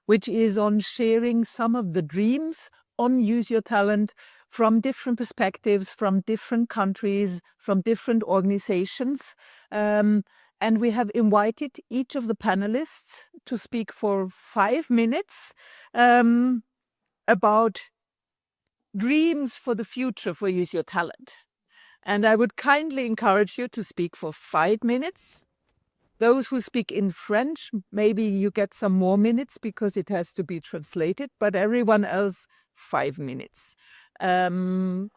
which is on sharing some of the dreams on Use Your Talent from different perspectives, from different countries, from different organizations. And we have invited each of the panelists to speak for 5 minutes about dreams for the future for Use Your Talent. And I would kindly encourage you to speak for 5 minutes. Those who speak in French, maybe you get some more minutes because it has to be translated, but everyone else, 5 minutes. And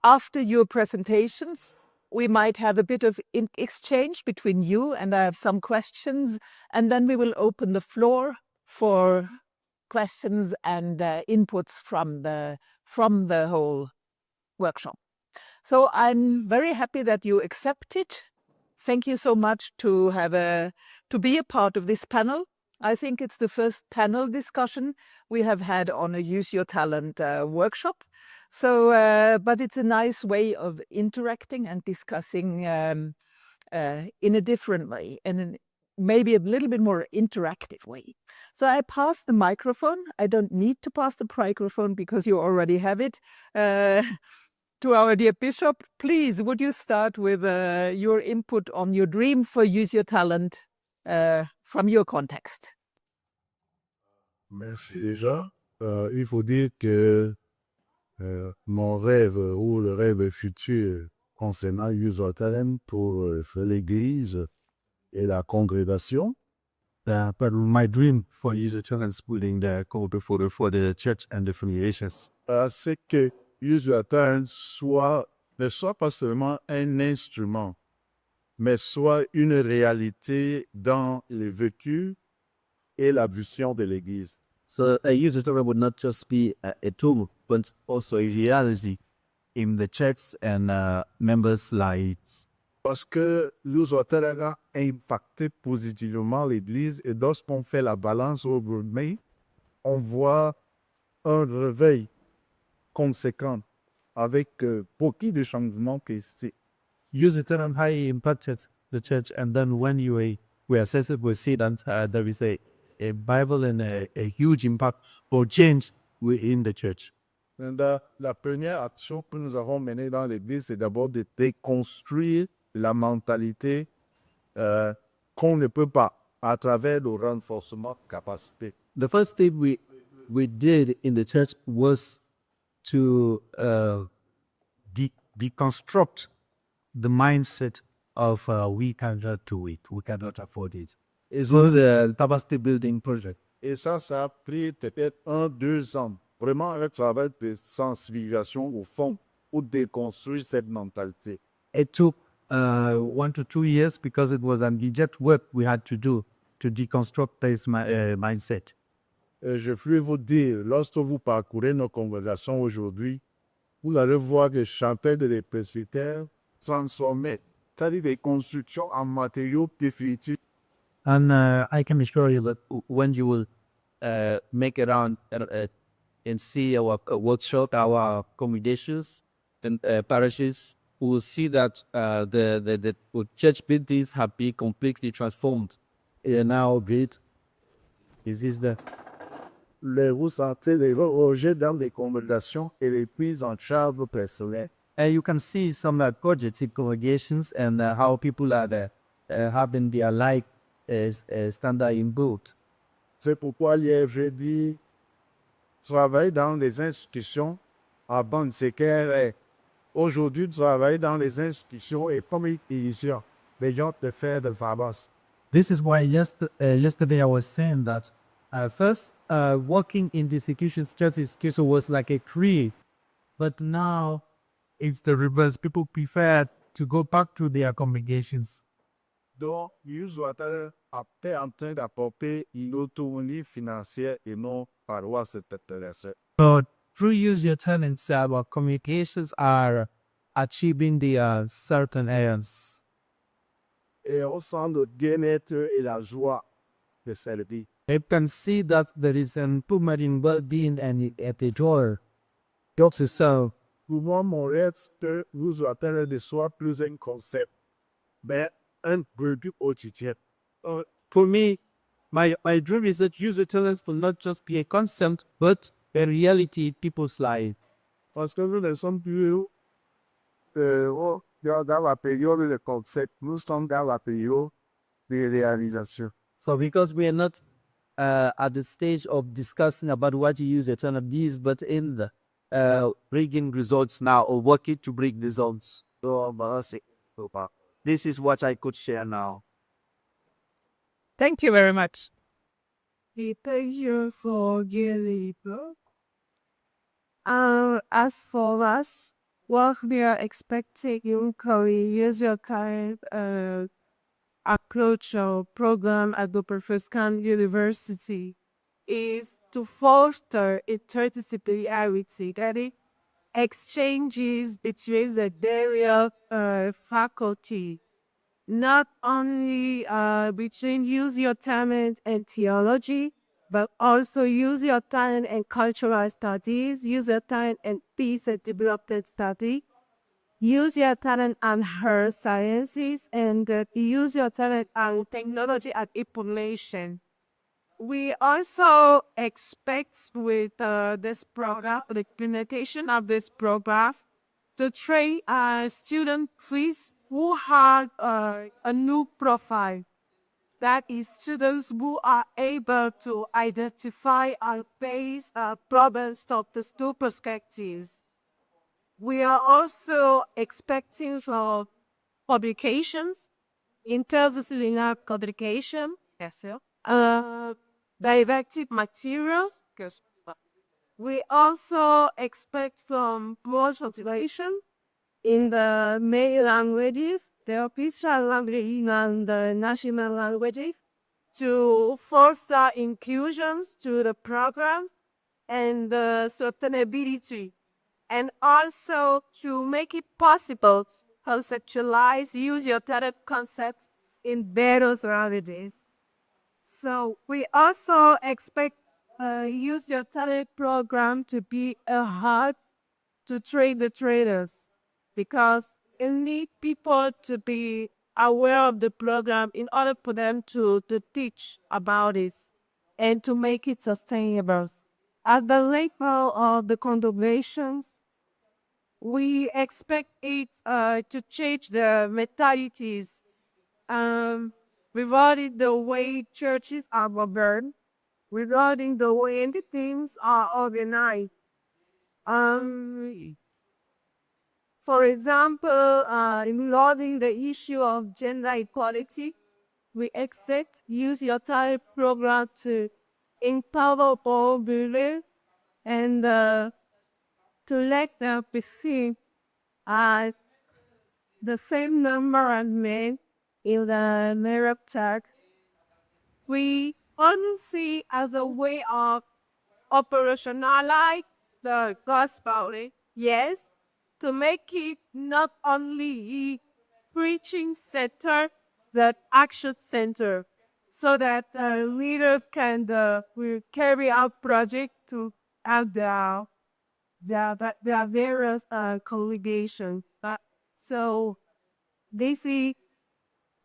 after your presentations, we might have a bit of exchange between you, and I have some questions, and then we will open the floor for questions and inputs from the whole workshop. So I'm very happy that you accepted. Thank you so much to be a part of this panel. I think it's the first panel discussion we have had on a Use Your Talent workshop. So, but it's a nice way of interacting and discussing in a different way, and maybe a little bit more interactive way. So I pass the microphone. I don't need to pass the microphone because you already have it. To our dear Bishop, please, would you start with your input on your dream for Use Your Talent from your context? Merci déjà. Il faut dire que mon rêve ou le rêve futur concernant Use Your Talent pour l'Église et la congrégation. But my dream for Use Your Talent building the call for the church and the affiliations. C'est que Use Your Talent ne soit pas seulement un instrument, mais soit une réalité dans le vécu et la vision de l'Église. So a Use Your Talent would not just be a tool, but also a reality in the church and members' lives. Parce que Use Your Talent a impacté positivement l'Église, et lorsqu'on fait la balance aujourd'hui, on voit un réveil conséquent avec beaucoup de changements que c'est. Use Your Talent highly impacted the church, and then when we assess it, we see that there is a Bible and a huge impact or change within the church. La première action que nous avons menée dans l'Église, c'est d'abord de déconstruire la mentalité qu'on ne peut pas à travers le renforcement de capacité. The first thing we did in the church was to deconstruct the mindset of we cannot do it, we cannot afford it. It was a capacity building project. Et ça a pris peut-être 1-2 ans. Vraiment un travail de sensibilisation au fond pour déconstruire cette mentalité. It took 1 to 2 years because it was an immediate work we had to do to deconstruct this mindset. Je voulais vous dire, lorsque vous parcourez nos congrégations aujourd'hui, vous allez voir que chacun des presbytères transformés, c'est-à-dire des constructions en matériaux définitifs. And I can assure you that when you will make it around and see our workshop, our congregations and parishes, we will see that the church buildings have been completely transformed. They are now built. This is the... Vous sentez les projets dans les congrégations et les prises en charge personnelles. And you can see some projects in congregations and how people are having their life standard improved. C'est pourquoi hier j'ai dit, travailler dans les institutions à bonne séquence. Aujourd'hui, travailler dans les institutions est comme une illusion, mais il y a de faire de favas. This is why yesterday I was saying that first working in the institutions, church institution was like a creed, but now it's the reverse. People prefer to go back to their congregations. Donc, Use Your Talent est en train d'apporter une autonomie financière et nos paroisses intéressées. But through Use Your Talents, our communications are achieving the certain aims. Et on sent le bien-être et la joie de servir. You can see that there is an improvement in well-being and at the joy. God is so. Pour moi, mon rêve, c'est que Use Your Talent ne soit plus un concept, mais un produit quotidien. For me, My dream is that use your talents will not just be a concept, but a reality in people's lives. Parce que nous ne sommes plus dans la période de concept, nous sommes dans la période de réalisation. So because we are not at the stage of discussing about what you use your talent is, but in the bringing results now or working to bring results. So this is what I could share now. Thank you very much. Thank you for giving it. As for us, what we are expecting in Korea, use your current approach or program at the Professional University is to foster interdisciplinarity, that is, exchanges between the various faculty, not only between use your talent and theology, but also use your talent and cultural studies, use your talent and peace and development study, use your talent and earth sciences, and use your talent and technology and information. We also expect with this program, the implementation of this program, to train students please who have a new profile. That is students who are able to identify and face problems of the two perspectives. We are also expecting for publications, interdisciplinary publication, yes, sir. Didactic materials. Yes. We also expect some more translation in the main languages, the official language and the national languages, to foster inclusions to the program and the sustainability, and also to make it possible to conceptualize, use your talent concepts in various languages. So we also expect use your talent program to be a hub to train the traders, because you need people to be aware of the program in order for them to teach about it and to make it sustainable. At the level of the congregations, we expect it to change the mentalities regarding the way churches are governed, regarding the way the things are organized. For example, regarding the issue of gender equality, we expect use your time program to empower all women and to let them perceive the same number of men in the merit tag. We only see as a way of operationalize the gospel, yes, to make it not only preaching center, but action center, so that leaders can will carry out project to have their various congregations. So this is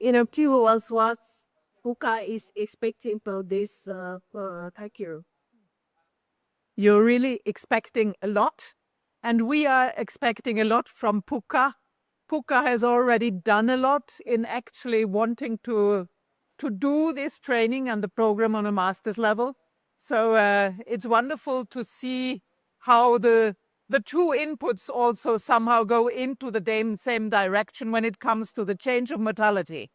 in a few was what Puka is expecting for this. Thank you. You're really expecting a lot, and we are expecting a lot from Puka. Puka has already done a lot in actually wanting to do this training and the program on a master's level. So it's wonderful to see how the two inputs also somehow go into the same direction when it comes to the change of mortality.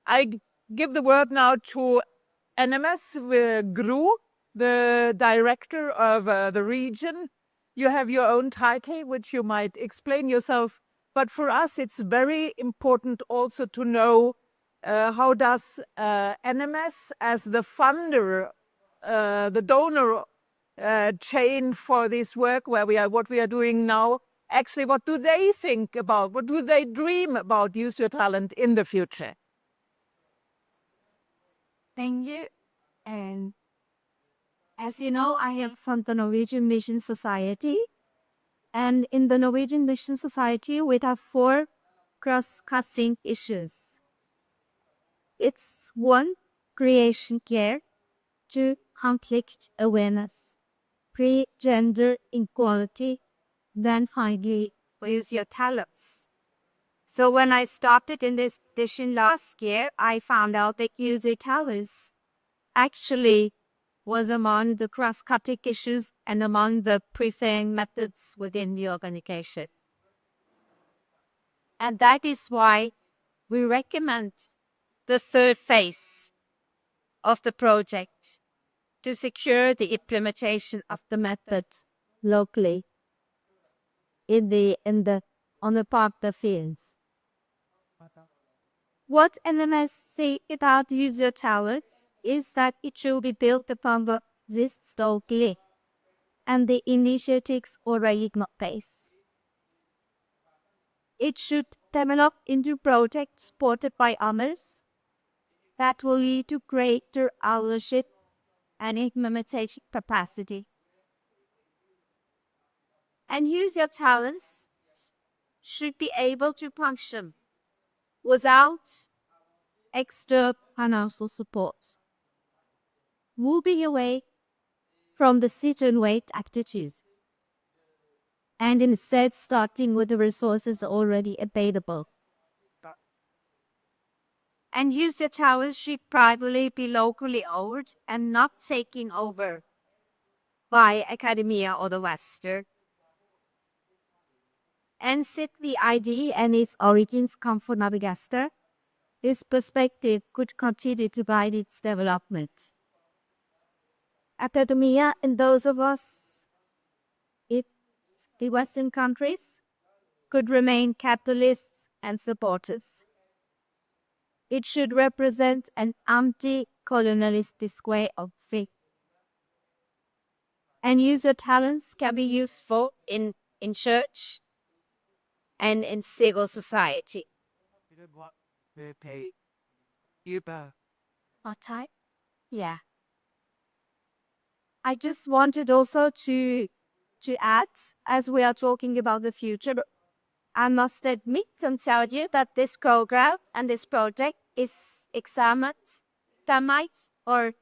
I give the word now to NMS Gru, the director of the region. You have your own title, which you might explain yourself. But for us, it's very important also to know how does NMS, as the funder, the donor chain for this work, what we are doing now, actually, what do they think about? What do they dream about Use Your Talent in the future? Thank you. And as you know, I am from the Norwegian Mission Society. And in the Norwegian Mission Society, we have four cross-cutting issues. It's one, creation care to conflict awareness, pre-gender equality, then finally use your talents. So when I started in this position last year, I found out that user talents actually was among the cross-cutting issues and among the preferred methods within the organization. And that is why we recommend the third phase of the project to secure the implementation of the method locally on the part of the fields. What NMS say about user talents is that it should be built upon the exists locally and the initiatives already in place. It should develop into projects supported by others that will lead to greater ownership and implementation capacity. And user talents should be able to function without extra financial support, moving away from the sit-and-wait activities, and instead starting with the resources already available. And user towers should probably be locally owned and not taken over by academia or the Western. And since the idea and its origins come from Madagascar, this perspective could continue to guide its development. Academia and those of us in the Western countries could remain capitalists and supporters. It should represent an anti-colonialistic way of thinking. And user talents can be useful in church and in civil society. What type? Yeah. I just wanted also to add, as we are talking about the future, I must admit and tell you that this program and this project is examined, or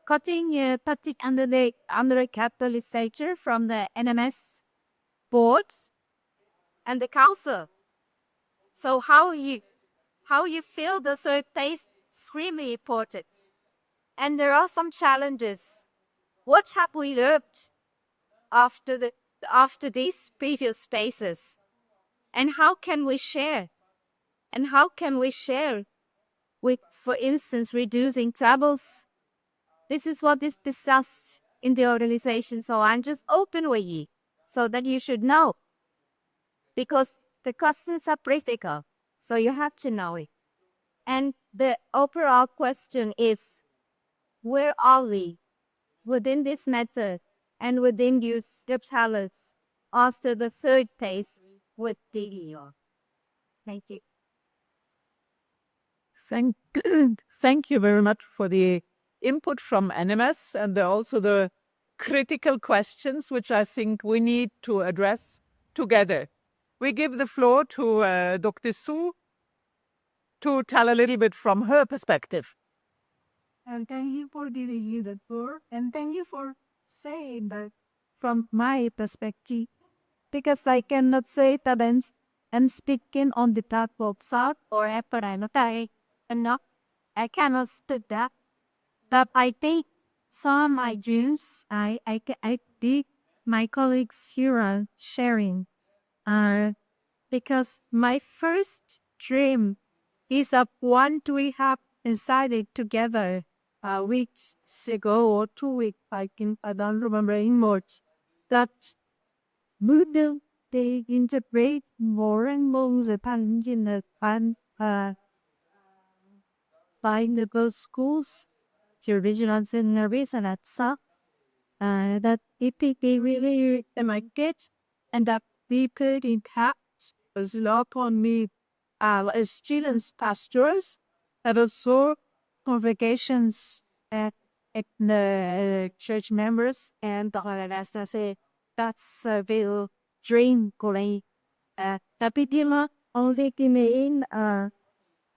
putting under the capitalizator from the NMS board and the council. So how you feel the third phase is really important. And there are some challenges. What have we learned after these previous phases? And how can we share? And how can we share with, for instance, reducing troubles? This is what is discussed in the organization. So I'm just open with you so that you should know. Because the questions are critical. So you have to know it. And the overall question is, where are we within this method and within user talents after the third phase with DDO? Thank you. Thank you very much for the input from NMS and also the critical questions which I think we need to address together. We give the floor to Dr. Su to tell a little bit from her perspective. And thank you for giving you the tour. And thank you for saying that from my perspective. Because I cannot say that I'm speaking on the top of South or Eparanotay. And no, I cannot speak that. But I think some of my dreams, I think my colleagues here are sharing. because my first dream is of one we have decided together weeks ago or 2 weeks, I don't remember anymore, that we will they integrate more and more the Panjin By the both schools, the original scenarios and that's that it will be really my kids and that people in touch as lot on me as students, pastors, and also congregations at the church members and the rest I say that's a real dream going tapi dia only the main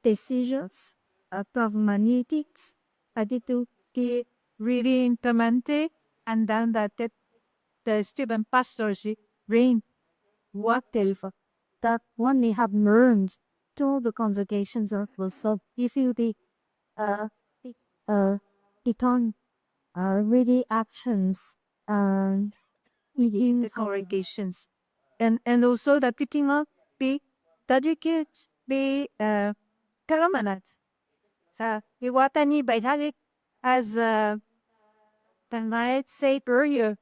decisions of magnetics to be really implemented, and then the student pastors bring whatever that one they have learned to the congregations of so if you uh the become really actions within the congregations, and also that it cannot be dedicated be permanent. So what I mean by that is, as the knight said earlier,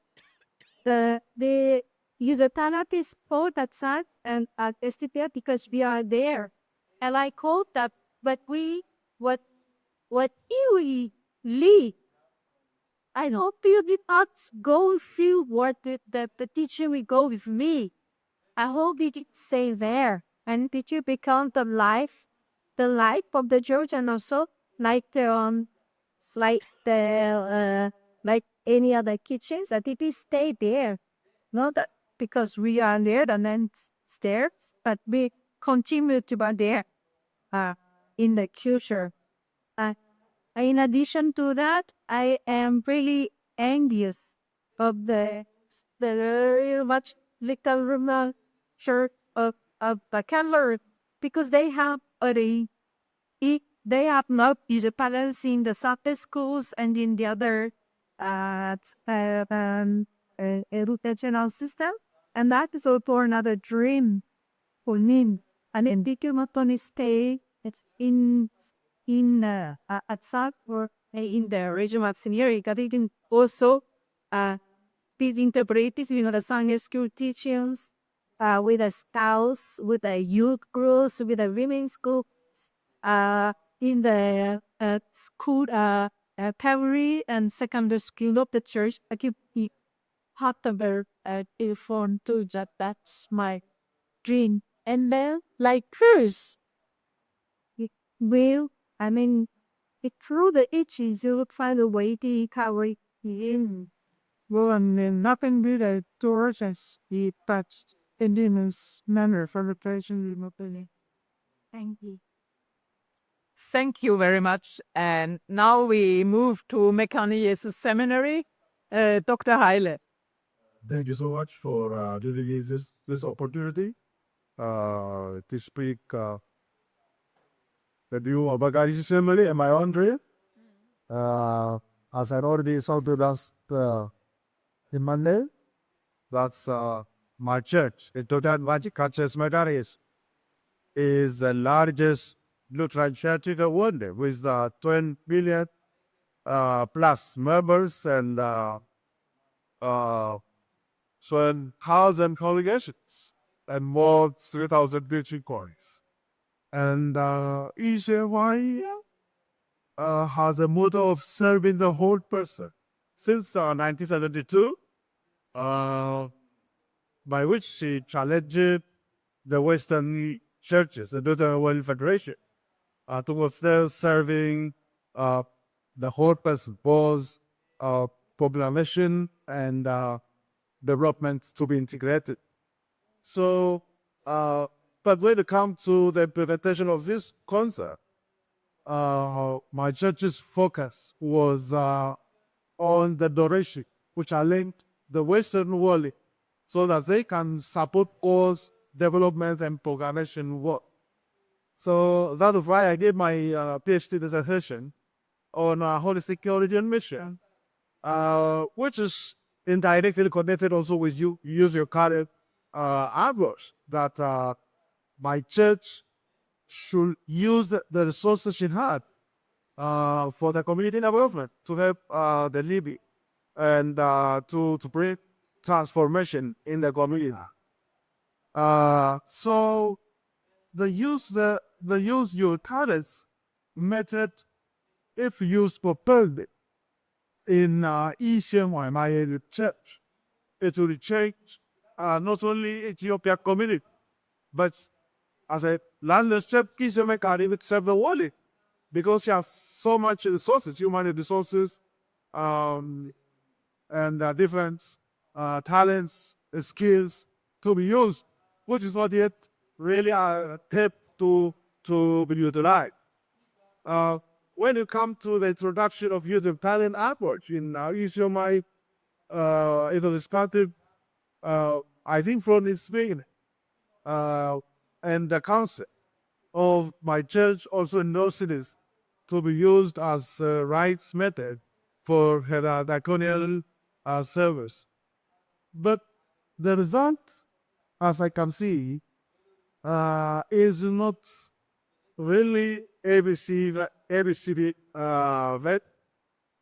the user talent is both at SAT and at STPF because we are there. And I hope that but we what you lead. I hope you did not go feel what the teacher will go with me. I hope you did stay there and did you become the life of the church, and also like like any other kitchens that if you stay there, not that because we are there and then stairs, but we continue to be there in the future. Uh, in addition to that, I am really envious of the very much little remote church of the Cameroon because they have already they have not used balance in the Sunday schools and in the other educational system, and that is also another dream for me. And in Dikumatoni stay it's in at SAC or in the regional scenario, that it can also be interpreted in the Sunday school teachings with the scouts, with the youth groups, with the women's schools, in the school, primary and secondary school of the church. I keep hot about informed too that that's my dream. And then, like Chris, will, I mean, through the itches, you would find a way to cover it in. Well, and then nothing but a doors as he touched in this manner for the person remotely. Thank you. Thank you very much. And now we move to Mekane Jesus Seminary. Dr. Heile. Thank you so much for giving me this opportunity to speak the new Bagari Assembly in my own dream. As I already saw to last in Monday, that's my church. The Total Magic Church Megaris is the largest Lutheran church in the world with 20 million plus members and 1,000 congregations and more 3,000 preaching choirs. And ECY has a motto of serving the whole person. Since 1972, by which she challenged the Western churches, the Lutheran World Federation, towards their serving the whole person, both population and development to be integrated. So, but when it comes to the implementation of this concept, my church's focus was on the direction which are linked the Western world so that they can support cause development and programmation work. So that is why I did my PhD dissertation on holistic theology and mission, which is indirectly connected also with you use your current approach that my church should use the resources she had for the community development to help the living and to bring transformation in the community. So the use your talents method, if used properly in ECMY, my church, it will change not only Ethiopia community, but as a landscape Kiseme with several world, because you have so much resources, human resources, and different talents, skills to be used, which is not yet really tapped to be utilized. when you come to the introduction of youth and talent approach in Isiomai, it was started, I think, from its beginning. And the concept of my church also knows it is to be used as a rights method for her diaconal service. But the result, as I can see, is not really ABC that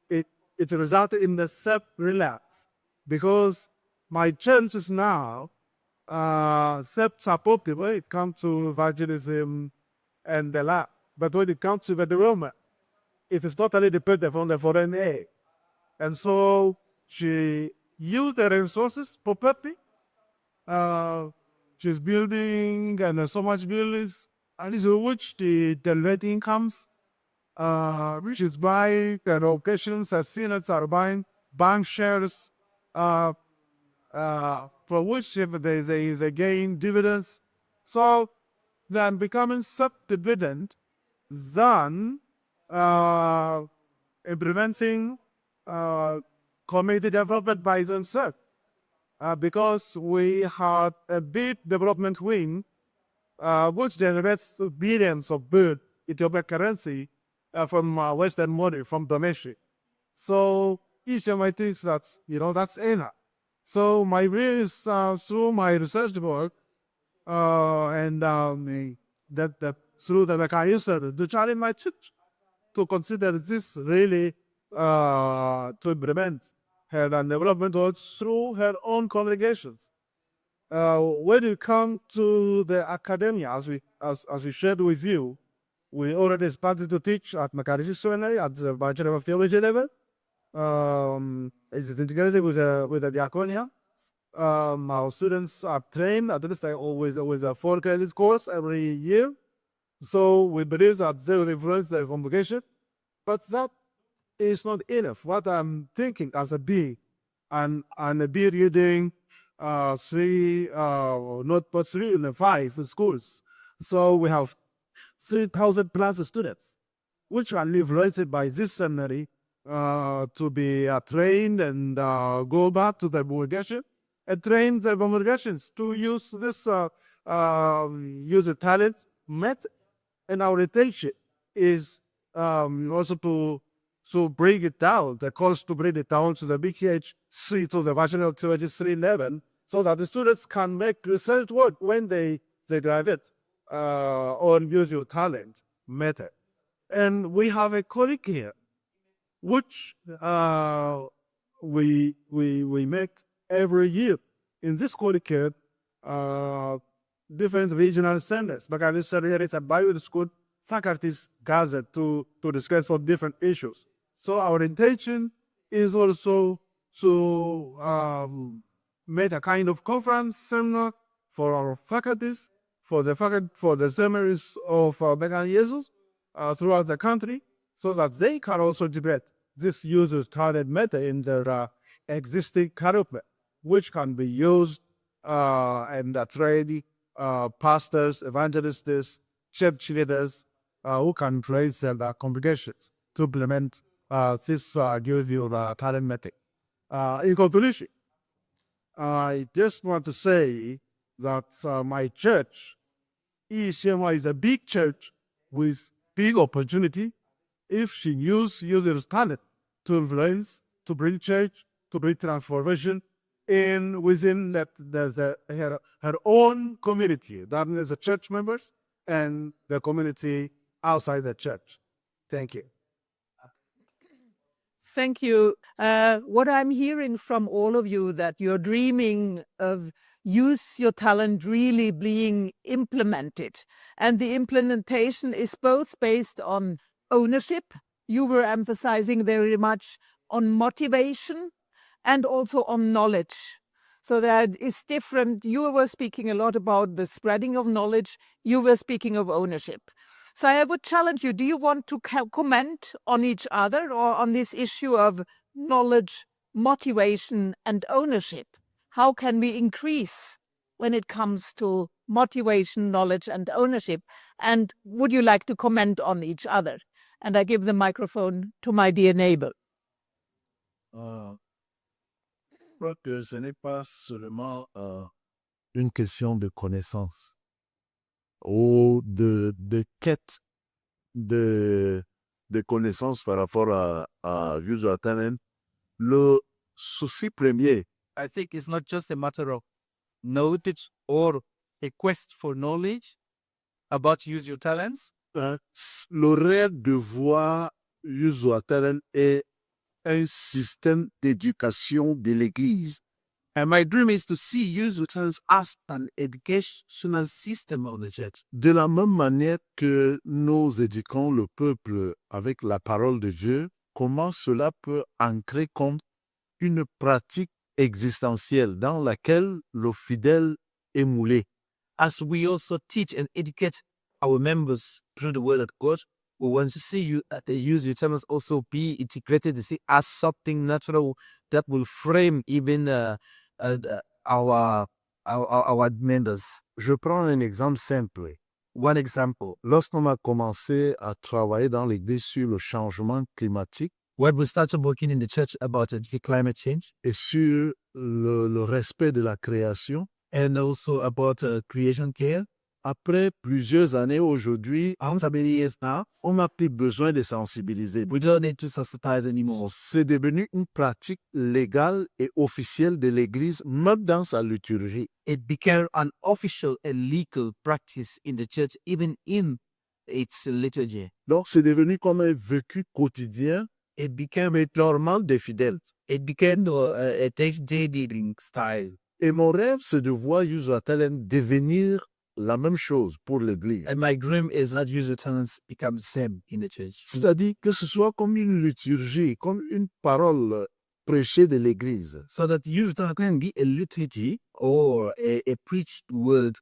it resulted in the self-relapse because my church is now self-supportive when it comes to evangelism and the like. But when it comes to the development, it is totally dependent on the foreign aid. And so she used the resources properly. She's building and so much buildings, and is which the net incomes, which is buying the locations as units are buying bank shares, for which if there is a gain dividends. So then becoming self-dependent than implementing community development by themselves. Because we had a big development wing, which generates billions of bird Ethiopian currency from Western money, from domestic. So each of my thinks that's, that's enough. So my way is through my research work and through the mechanism to challenge my church to consider this really to implement her development work through her own congregations. When you come to the academia, as we shared with you, we already started to teach at Macarius Seminary at the Bachelor of Theology level. It's integrated with the diaconia. Our students are trained at least with a 4 credit course every year. So we believe that they will influence the congregation, but that is not enough. What I'm thinking as a B, and a B reading 3, not but 3 and 5 schools. So we have 3,000 plus students, which are influenced by this seminary to be trained and go back to the congregation and train the congregations to use this user talent method. And our intention is also to bring it down, the cost to bring it down to the BKH 3, to the Bachelor of Theology 3 level, so that the students can make research work when they drive it on use your talent method. And we have a colleague here, which we make every year. In this colleague here, different regional centers, like this here is a bio school faculties gathered to discuss on different issues. So our intention is also to make a kind of conference seminar for our faculties, for the seminaries of Megan Jesus throughout the country, so that they can also debate this user target method in their existing curriculum, which can be used and train pastors, evangelists, church leaders who can praise their congregations to implement this user talent method. In conclusion, I just want to say that my church, ECMI, is a big church with big opportunity if she uses talent to influence, to bring church, to bring transformation within her own community, that is the church members and the community outside the church. Thank you. Thank you. What I'm hearing from all of you, that you're dreaming of use your talent really being implemented. And the implementation is both based on ownership. You were emphasizing very much on motivation and also on knowledge. So that is different. You were speaking a lot about the spreading of knowledge. You were speaking of ownership. So I would challenge you, do you want to comment on each other or on this issue of knowledge, motivation, and ownership? How can we increase when it comes to motivation, knowledge, and ownership. And would you like to comment on each other? And I give the microphone to my dear neighbor. Je crois que ce n'est pas seulement une question de connaissance ou de quête de connaissances par rapport à user talent. Le souci premier, I think it's not just a matter of knowledge or a quest for knowledge about use your talents. le rêve de voir user talent est un système d'éducation de l'Église. And my dream is to see use your talents as an educational system of the church. De la même manière que nous éduquons le peuple avec la parole de Dieu, comment cela peut ancrer comme une pratique existentielle dans laquelle le fidèle est moulé. As we also teach and educate our members through the word of God, we want to see you use your talents also be integrated to see as something natural that will frame even our members. Je prends un exemple simple. One example, Lorsqu'on a commencé à travailler dans l'Église sur le changement climatique when we started working in the church about the climate change et sur le respect de la création, and also about creation care, après plusieurs années aujourd'hui, how many years now, on n'a plus besoin de sensibiliser. we don't need to sensitize anymore. C'est devenu une pratique légale et officielle de l'Église, même dans sa liturgie. It became an official and legal practice in the church, even in its liturgy. Donc, c'est devenu comme un vécu quotidien It became mais normal des fidèles. it became a day-to-day living style. Et mon rêve, c'est de voir User Talent devenir la même chose pour l'Église. And my dream is that user talents become the same in the church. C'est-à-dire que ce soit comme une liturgie, comme une parole prêchée de l'Église. So that user talent can be a liturgy or a preached word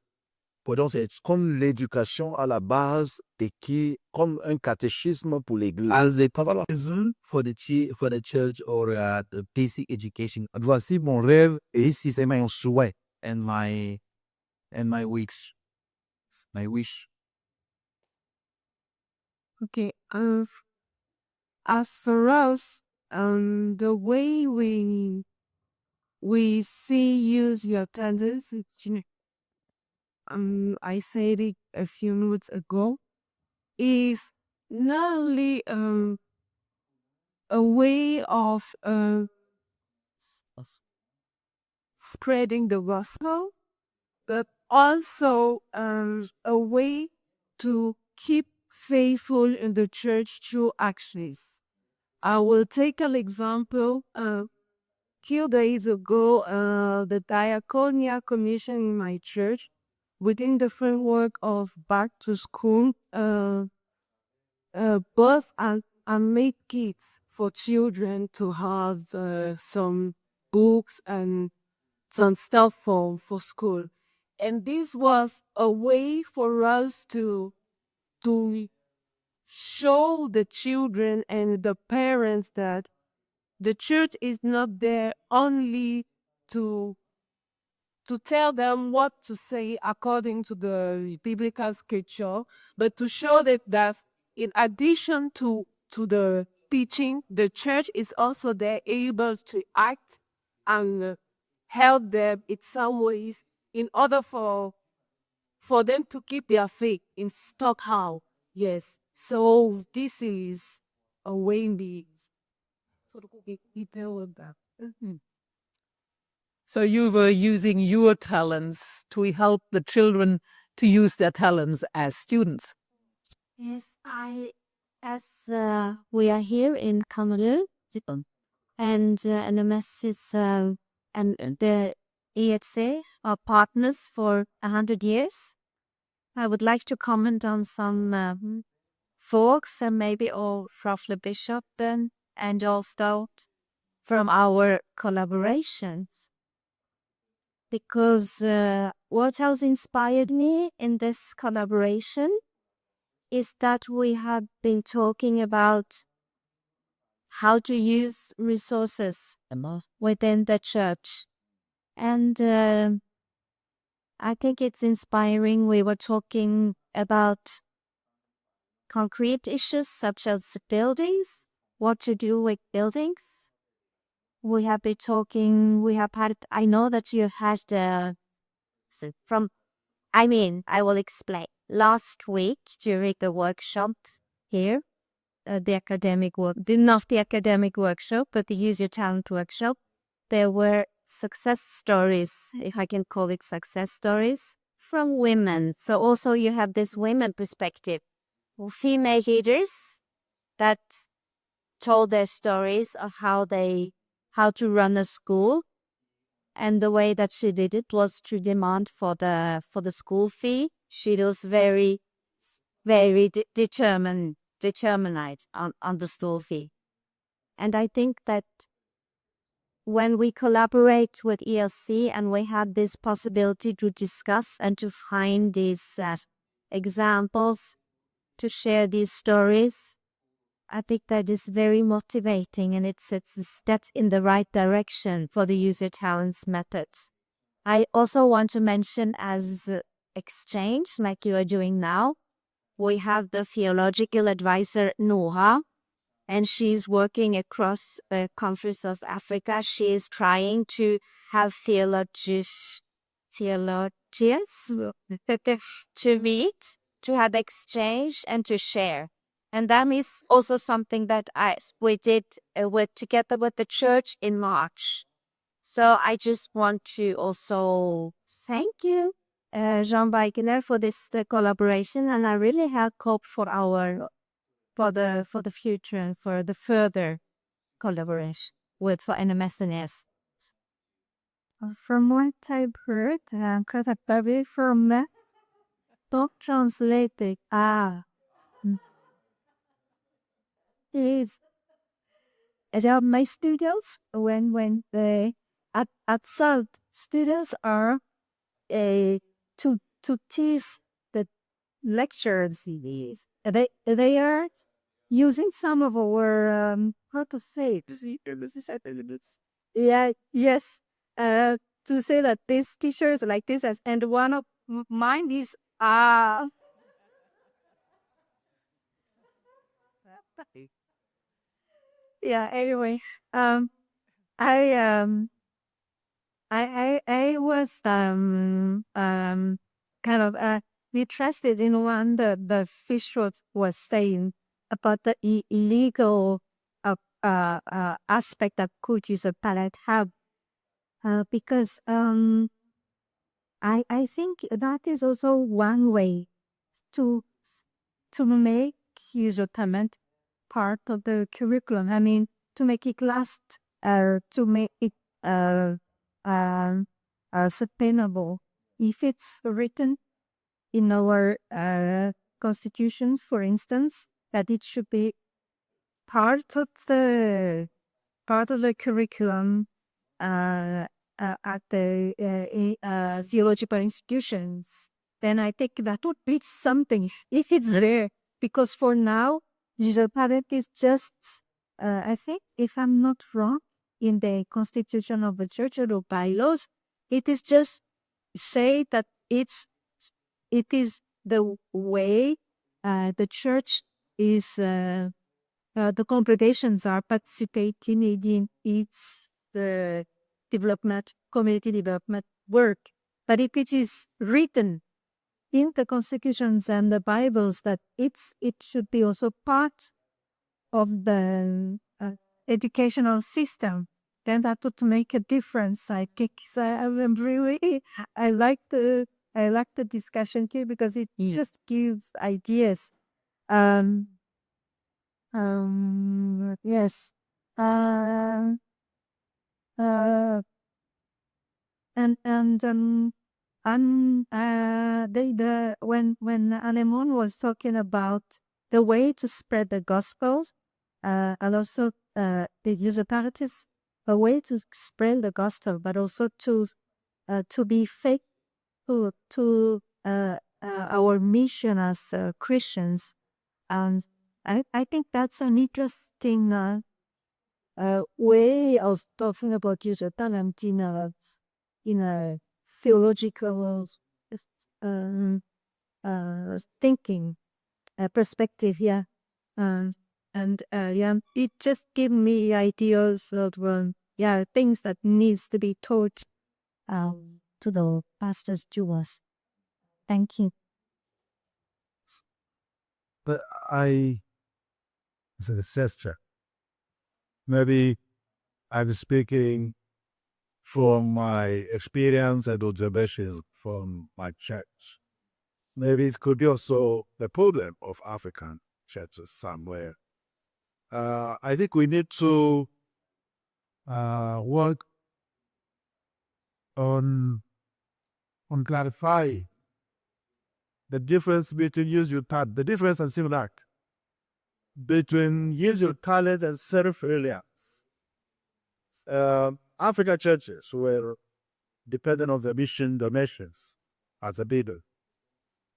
for those church. Comme l'éducation à la base et qui, comme un catéchisme pour l'Église. As a parallelism for the church or the basic education. Voici mon rêve et This is my souhait and my wish. My wish. Okay. As for us, the way we see use your talents, I said it a few minutes ago, is not only a way of spreading the gospel, but also a way to keep faithful in the church through actions. I will take an example. Few days ago, the Diaconia Commission in my church, within the framework of Back to School, bus and make kits for children to have some books and some stuff for school. And this was a way for us to show the children and the parents that the church is not there only to tell them what to say according to the biblical scripture, but to show them that in addition to the teaching, the church is also there able to act and help them in some ways in order for them to keep their faith in stockhouse. Yes. So this is a way in the detail of that. So you were using your talents to help the children to use their talents as students. Yes, as we are here in Cameroon, and the message and the EHC are partners for 100 years. I would like to comment on some thoughts and maybe all Prof. Le Bishop then, and also from our collaborations. Because what has inspired me in this collaboration is that we have been talking about how to use resources within the church. And I think it's inspiring. We were talking about concrete issues such as buildings, what to do with buildings. We have been talking, we have had, I know that you had I will explain. Last week during the workshop here, the academic work, not the academic workshop, but the Use Your Talent workshop, there were success stories, if I can call it success stories, from women. So also you have this women perspective, female leaders that told their stories of how to run a school, and the way that she did it was to demand for the school fee. She was very determined on the school fee. And I think that when we collaborate with ELC and we have this possibility to discuss and to find these examples, to share these stories, I think that is very motivating, and it's a step in the right direction for the Use Your Talents method. I also want to mention as exchange, like you are doing now, we have the theological advisor Noha, and she's working across the Conference of Africa. She is trying to have theologians to meet, to have exchange, and to share. And that is also something that we did together with the church in March. So I just want to also thank you, Jean Bikener, for this collaboration, and I really have hope for the future and for the further collaboration with for NMS. From what I've heard, because I'm very from talk translated. Is my students when they at South students are to teach the lectures. They are using some of our how to say it. Yeah, yes. To say that these teachers like this and one of mine is yeah. Anyway, I I was kind of interested in one that the fish was saying about the illegal aspect that could use a palette have because I think that is also one way to make user talent part of the curriculum. I mean, to make it last, to make it um, sustainable. If it's written in our constitutions, for instance, that it should be part of the curriculum at the theological institutions, then I think that would be something if it's there. Because for now, digital parent is just, I think, if I'm not wrong, in the constitution of the church or bylaws, it is just say that it is the way the church is. The congregations are participating in its development, community development work. But if it is written in the constitutions and the Bibles that it should be also part of the educational system, then that would make a difference. I think I'm really I like the discussion here because it just gives ideas. Yes. Uh, uh, when Anemon was talking about the way to spread the gospel, and also the user authorities, a way to spread the gospel, but also to be faithful to our mission as Christians. And I think that's an interesting way of talking about user talent in a theological thinking perspective. Yeah. Yeah, it just give me ideas of things that needs to be taught to the pastors to us. Thank you. But as a sister, maybe I'm speaking from my experience and observations from my church. Maybe it could be also the problem of African churches somewhere. I think we need to work on clarify the difference between use your talent, the difference and similarity between use your talent and self-reliance. African churches were dependent on the mission donations as a bidder.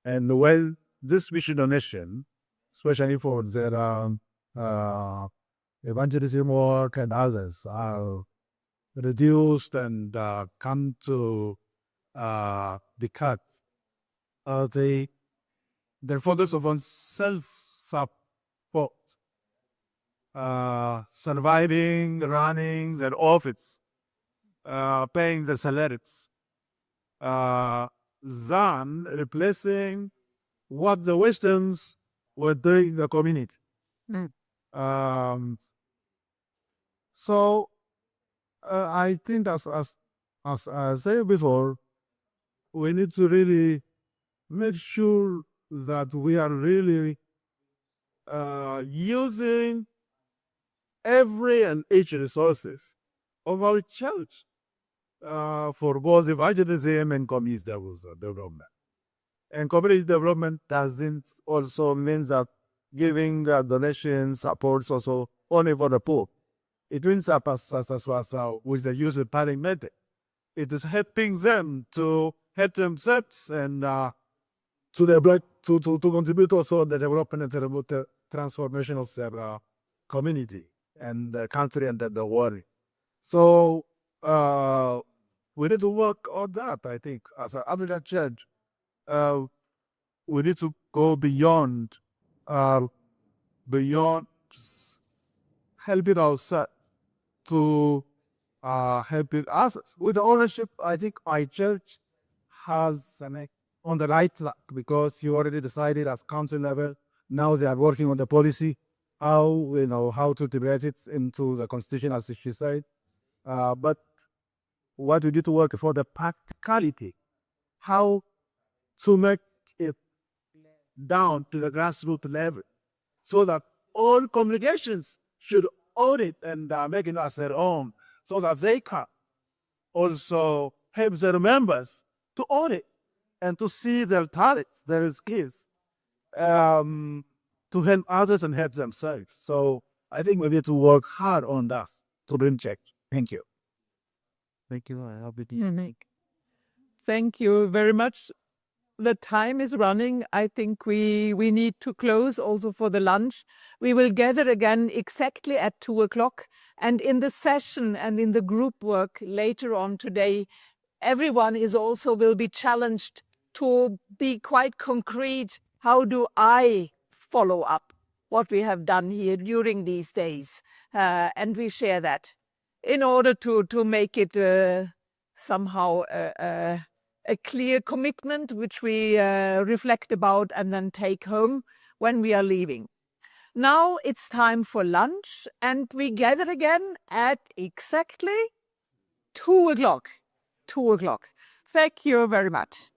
And when this mission donation, especially for their evangelism work and others, are reduced and come to be cut, they focus on self-support, surviving, running their office, paying the salaries, than replacing what the Westerns were doing in the community. So I think as I said before, we need to really make sure that we are really using every and each resources of our church for both evangelism and community development. And community development doesn't also mean that giving donations supports also only for the poor. It means that with the use of planning method, it is helping them to help themselves and to contribute also the development and the transformation of their community and the country and the world. So we need to work on that, I think, as an African church. We need to go beyond just helping ourselves to helping others. With the ownership, I think my church has on the right track because you already decided as council level. Now they are working on the policy, how to integrate it into the constitution, as she said. But what we need to work for the practicality, how to make it down to the grassroots level, so that all congregations should own it and make it as their own, so that they can also help their members to own it and to see their talents, their skills, to help others and help themselves. So I think we need to work hard on that to bring change. Thank you. Thank you. I'll be Thank you very much. The time is running. I think we need to close also for the lunch. We will gather again exactly at 2:00. And in the session and in the group work later on today, everyone will be challenged to be quite concrete. How do I follow up what we have done here during these days? And we share that in order to make it somehow a clear commitment, which we reflect about and then take home when we are leaving. Now it's time for lunch, and we gather again at exactly 2:00. 2:00. Thank you very much.